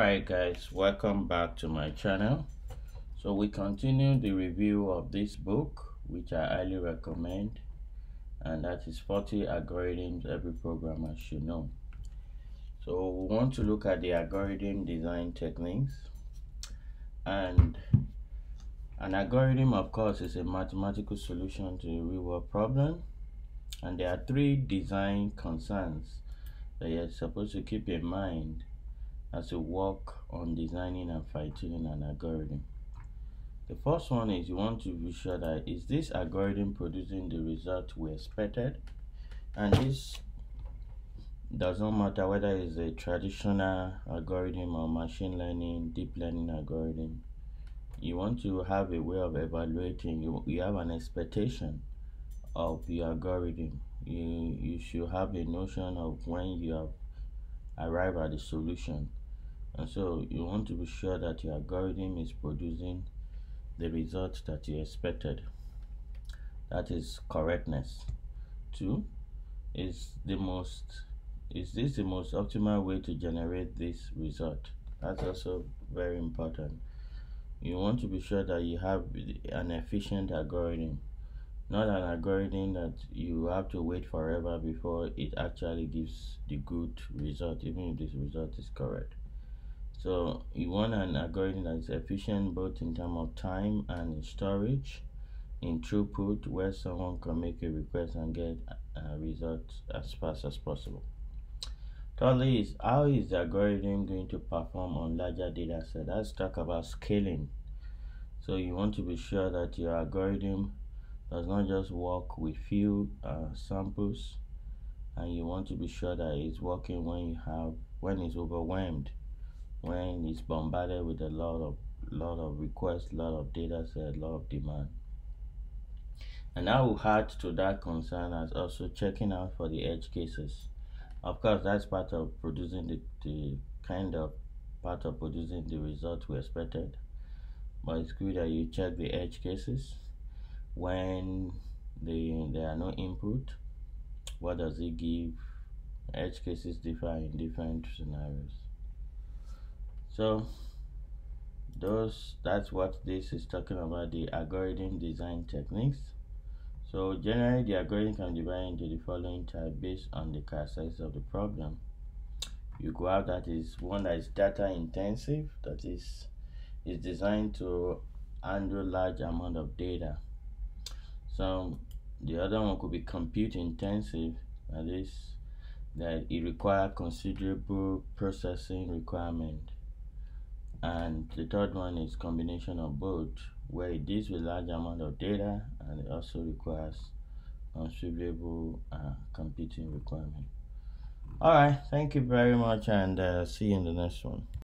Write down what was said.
Alright guys, welcome back to my channel. So we continue the review of this book, which I highly recommend, and that is 40 algorithms every programmer should know. So we want to look at the algorithm design techniques. And an algorithm, of course, is a mathematical solution to a real-world problem, and there are three design concerns that you're supposed to keep in mind as you work on designing and fine-tuning an algorithm. The first one is you want to be sure that is this algorithm producing the result we expected, and this does not matter whether it's a traditional algorithm or machine learning, deep learning algorithm. You want to have a way of evaluating. You have an expectation of the algorithm. You should have a notion of when you have arrived at the solution. And so you want to be sure that your algorithm is producing the result that you expected. That is correctness. Two, is this the most optimal way to generate this result? That's also very important. You want to be sure that you have an efficient algorithm, not an algorithm that you have to wait forever before it actually gives the good result, even if this result is correct. So you want an algorithm that is efficient both in terms of time and in storage, in throughput, where someone can make a request and get a result as fast as possible. Thirdly is how is the algorithm going to perform on larger data set? Let's talk about scaling. So you want to be sure that your algorithm does not just work with few samples, and you want to be sure that it's working when it's overwhelmed, when it's bombarded with a lot of requests, a lot of data set, a lot of demand. And I will add to that concern as also checking out for the edge cases. Of course, that's part of producing the kind of part of producing the result we expected. But it's good that you check the edge cases when there are no input. What does it give? Edge cases differ in different scenarios. So that's what this is talking about, the algorithm design techniques. So generally the algorithm can be divided into the following type based on the characteristics of the problem. You go out, that is one that is data intensive, that is designed to handle large amount of data. So the other one could be compute intensive, that is that it requires considerable processing requirement. And the third one is combination of both, where it deals with large amount of data and it also requires considerable computing requirement. All right, thank you very much, and see you in the next one.